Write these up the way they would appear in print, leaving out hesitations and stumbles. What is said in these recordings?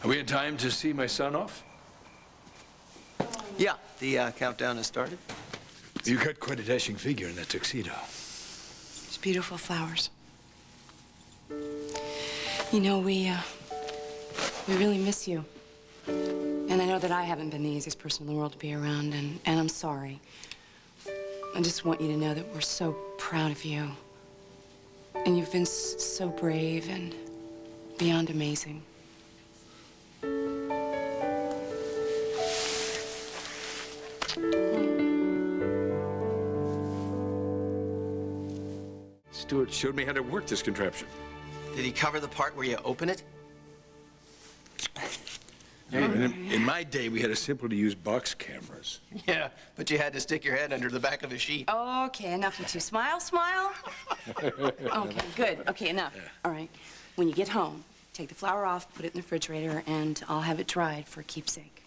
Are we in time to see my son off? Yeah, the countdown has started. You got quite a dashing figure in that tuxedo. It's beautiful flowers. You know, we really miss you. And I know that I haven't been the easiest person in the world to be around, and I'm sorry. I just want you to know that we're so proud of you. And you've been so brave and beyond amazing. Stuart showed me how to work this contraption. Did he cover the part where you open it? In my day, we had a simple-to-use box cameras. Yeah, but you had to stick your head under the back of a sheet. Okay, enough you two. Smile, smile. Okay, good. Okay, enough. Yeah. All right. When you get home, take the flour off, put it in the refrigerator, and I'll have it dried for a keepsake.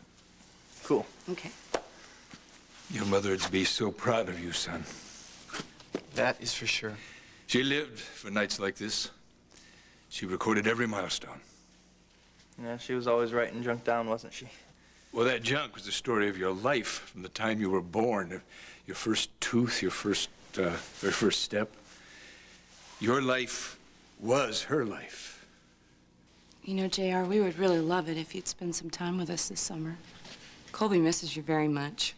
Cool. Okay. Your mother would be so proud of you, son. That is for sure. She lived for nights like this. She recorded every milestone. Yeah, she was always writing junk down, wasn't she? Well, that junk was the story of your life from the time you were born. Your first tooth, your very first step. Your life was her life. You know, JR, we would really love it if you'd spend some time with us this summer. Colby misses you very much.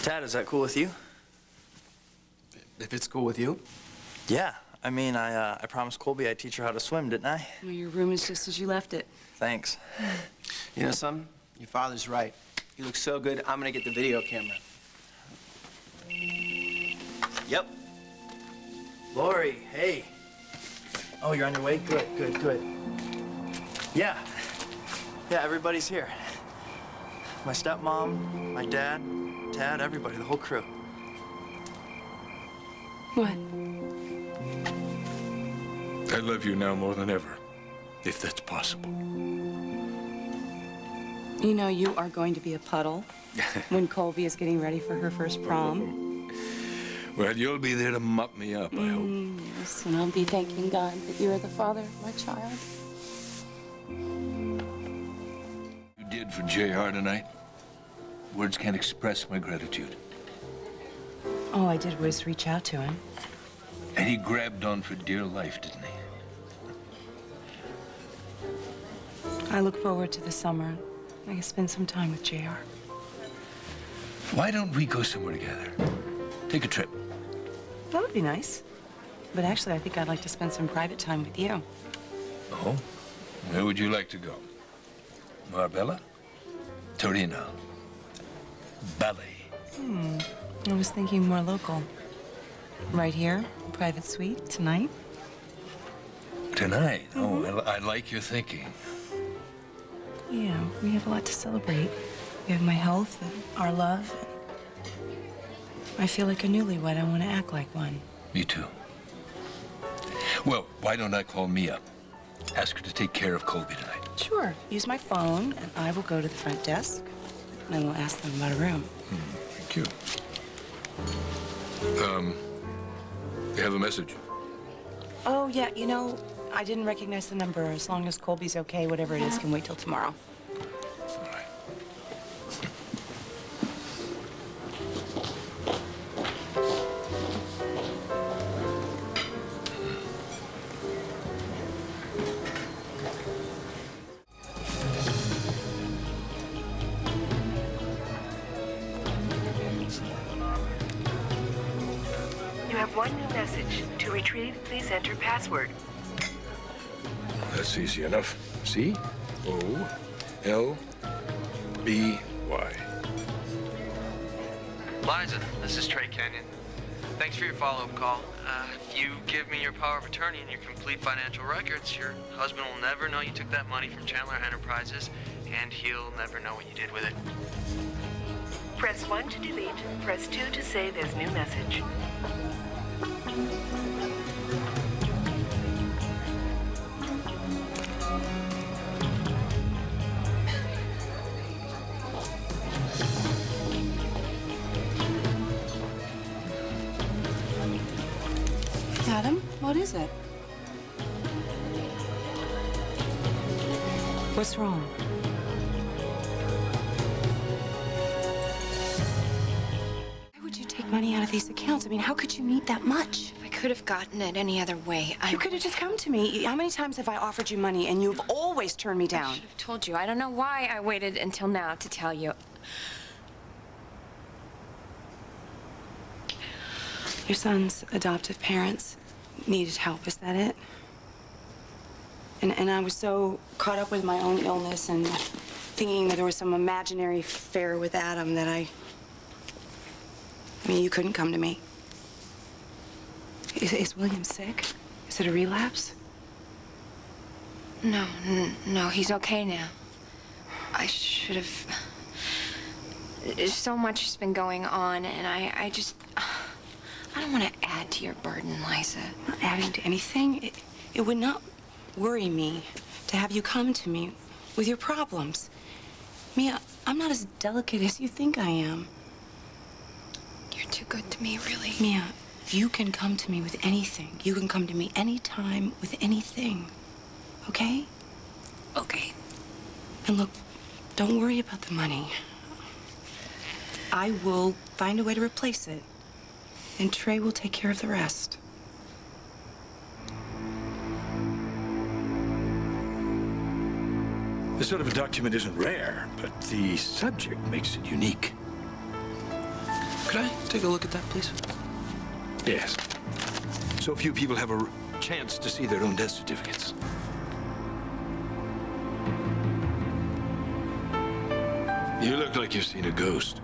Dad, is that cool with you? If it's cool with you? Yeah. I mean, I promised Colby I'd teach her how to swim, didn't I? Well, your room is just as you left it. Thanks. You know, son, your father's right. You look so good, I'm gonna get the video camera. Yep. Lori, hey. Oh, you're on your way? Good, good, good. Yeah. Yeah, everybody's here. My stepmom, my dad, Tad, everybody, the whole crew. What? I love you now more than ever, if that's possible. You know, you are going to be a puddle when Colby is getting ready for her first prom. Well, you'll be there to mop me up, I hope. Yes, and I'll be thanking God that you are the father of my child. You did for JR tonight. Words can't express my gratitude. All I did was reach out to him. And he grabbed on for dear life, didn't he? I look forward to the summer. I can spend some time with JR. Why don't we go somewhere together? Take a trip. That would be nice. But actually, I think I'd like to spend some private time with you. Oh? Where would you like to go? Marbella? Torino? Ballet? I was thinking more local. Right here, private suite, tonight. Tonight? Oh, I like your thinking. Yeah, we have a lot to celebrate. We have my health and our love. I feel like a newlywed. I want to act like one. Me too. Well, why don't I call Mia? Ask her to take care of Colby tonight. Sure. Use my phone, and I will go to the front desk, and I will ask them about a room. Thank you. You have a message? Oh, yeah, you know, I didn't recognize the number. As long as Colby's okay, whatever it is can wait till tomorrow. All right. You have one new message. To retrieve, please enter password. That's easy enough. C-O-L-B-Y. Liza, this is Trey Kenyon. Thanks for your follow-up call. If you give me your power of attorney and your complete financial records, your husband will never know you took that money from Chandler Enterprises, and he'll never know what you did with it. Press 1 to delete. Press 2 to say this new message. Adam, what is it? What's wrong? Why would you take money out of these accounts? I mean, how could you need that much? I could have gotten it any other way. You could have just come to me. How many times have I offered you money and you've always turned me down? I should have told you. I don't know why I waited until now to tell you. Your son's adoptive parents needed help, is that it? And I was so caught up with my own illness and thinking that there was some imaginary affair with Adam that I mean, you couldn't come to me. Is William sick? Is it a relapse? No, no, he's okay now. I should have... So much has been going on, and I just... I don't want to add to your burden, Liza. I'm not adding to anything. It would not worry me to have you come to me with your problems. Mia, I'm not as delicate as you think I am. You're too good to me, really. Mia, you can come to me with anything. You can come to me anytime with anything. Okay? Okay. And look, don't worry about the money. I will find a way to replace it. And Trey will take care of the rest. This sort of a document isn't rare, but the subject makes it unique. Could I take a look at that, please? Yes. So few people have a chance to see their own death certificates. You look like you've seen a ghost.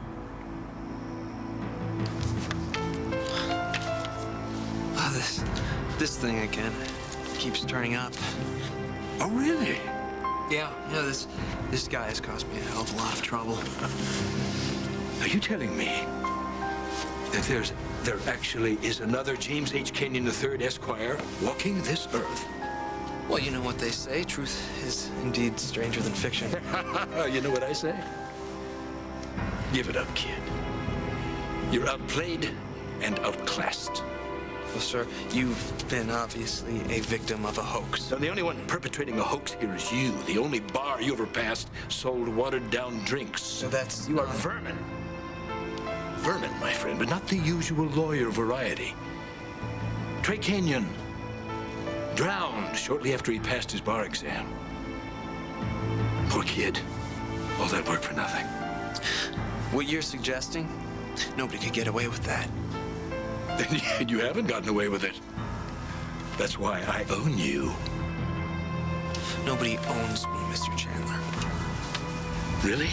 Oh, this thing again keeps turning up. Oh, really? Yeah, this guy has caused me a hell of a lot of trouble. Are you telling me that there actually is another James H. Kenyon III, Esquire, walking this earth? Well, you know what they say. Truth is indeed stranger than fiction. You know what I say? Give it up, kid. You're outplayed and outclassed. Well, sir, you've been obviously a victim of a hoax. So the only one perpetrating a hoax here is you. The only bar you ever passed sold watered-down drinks. So that's... You are vermin. Vermin, my friend, but not the usual lawyer variety. Trey Kenyon drowned shortly after he passed his bar exam. Poor kid. All that work for nothing. What you're suggesting, nobody could get away with that. And you haven't gotten away with it. That's why I own you. Nobody owns me, Mr. Chandler. Really?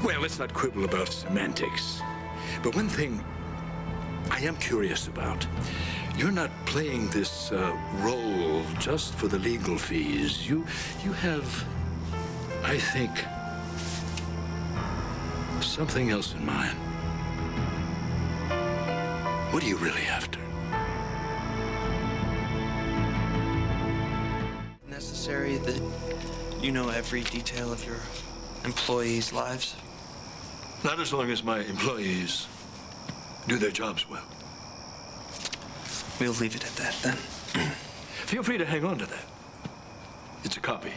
Well, let's not quibble about semantics. But one thing I am curious about. You're not playing this role just for the legal fees. You have, I think, something else in mind. What are you really after? Necessary that you know every detail of your employees' lives? Not as long as my employees do their jobs well. We'll leave it at that, then. Feel free to hang on to that. It's a copy.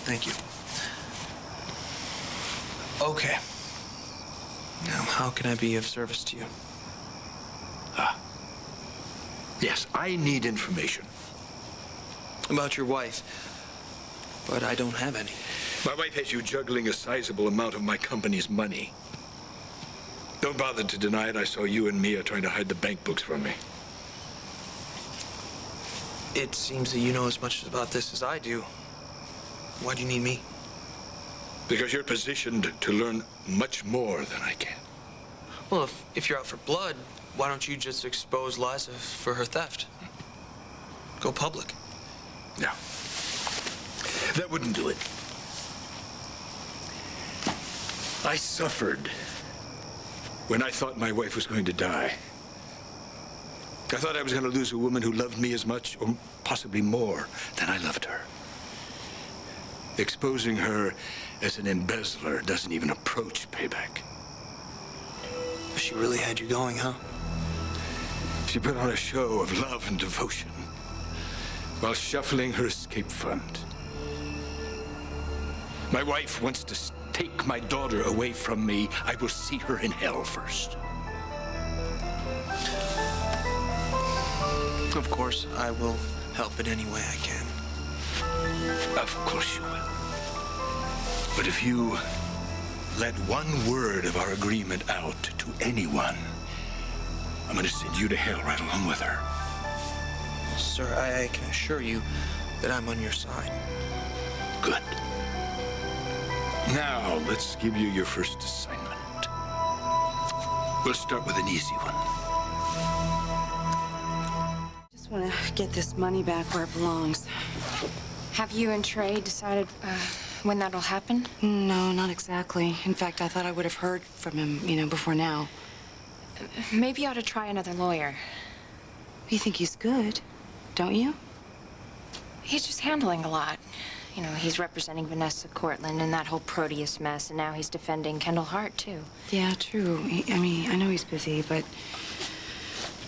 Thank you. Okay. Now, how can I be of service to you? Yes, I need information. About your wife. But I don't have any. My wife has you juggling a sizable amount of my company's money. Don't bother to deny it. I saw you and Mia trying to hide the bank books from me. It seems that you know as much about this as I do. Why do you need me? Because you're positioned to learn much more than I can. Well, if you're out for blood, why don't you just expose Liza for her theft? Go public. No. That wouldn't do it. I suffered when I thought my wife was going to die. I thought I was going to lose a woman who loved me as much, or possibly more, than I loved her. Exposing her as an embezzler doesn't even approach payback. She really had you going, huh? She put on a show of love and devotion. while shuffling her escape fund. My wife wants to take my daughter away from me. I will see her in hell first. Of course, I will help in any way I can. Of course you will. But if you let one word of our agreement out to anyone, I'm going to send you to hell right along with her. Sir, I can assure you that I'm on your side. Good. Now, let's give you your first assignment. We'll start with an easy one. Just want to get this money back where it belongs. Have you and Trey decided when that'll happen? No, not exactly. In fact, I thought I would have heard from him, before now. Maybe you ought to try another lawyer. You think he's good, don't you? He's just handling a lot. He's representing Vanessa Cortland in that whole Proteus mess, and now he's defending Kendall Hart, too. Yeah, true. I know he's busy, but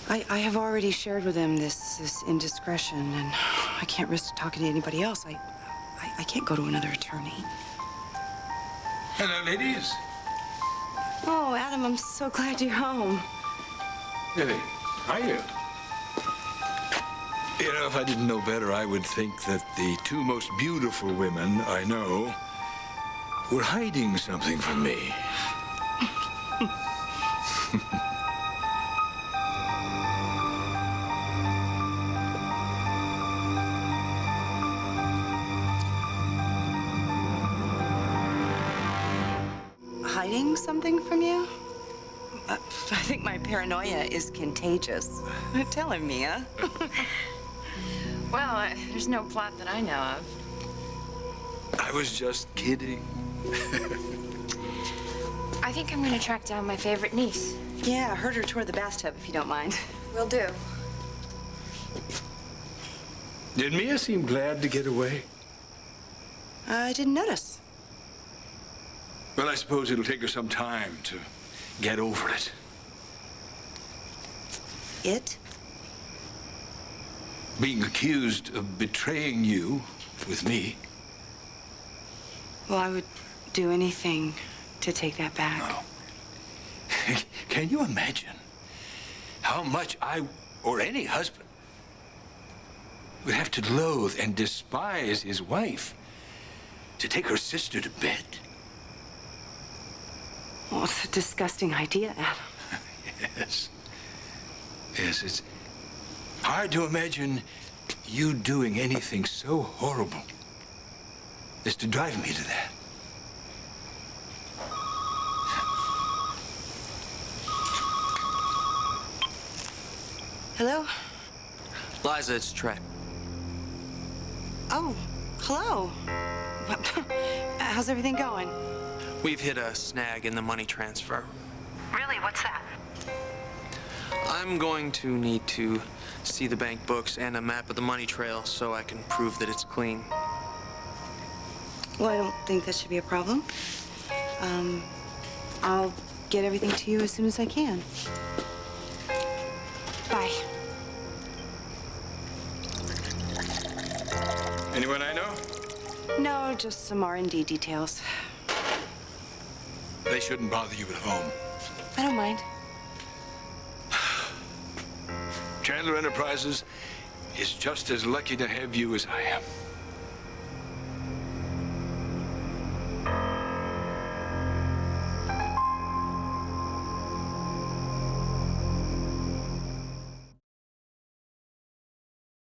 I have already shared with him this indiscretion, and I can't risk talking to anybody else. I can't go to another attorney. Hello, ladies. Oh, Adam, I'm so glad you're home. Really? Are you? If I didn't know better, I would think that the two most beautiful women I know were hiding something from me. Hiding something from you? I think my paranoia is contagious. Tell him, Mia. Well, there's no plot that I know of. I was just kidding. I think I'm gonna track down my favorite niece. Yeah, I heard her tour the bathtub, if you don't mind. Will do. Did Mia seem glad to get away? I didn't notice. Well, I suppose it'll take her some time to get over it. It? Being accused of betraying you with me. Well, I would do anything to take that back. No. Can you imagine how much I, or any husband, would have to loathe and despise his wife to take her sister to bed? Well, it's a disgusting idea, Adam. Yes. Yes, it's hard to imagine you doing anything so horrible as to drive me to that. Hello? Liza, it's Trey. Oh, hello. How's everything going? We've hit a snag in the money transfer. Really? What's that? I'm going to need to see the bank books and a map of the money trail so I can prove that it's clean. Well, I don't think that should be a problem. I'll get everything to you as soon as I can. Bye. Anyone I know? No, just some R&D details. They shouldn't bother you at home. I don't mind. Chandler Enterprises is just as lucky to have you as I am.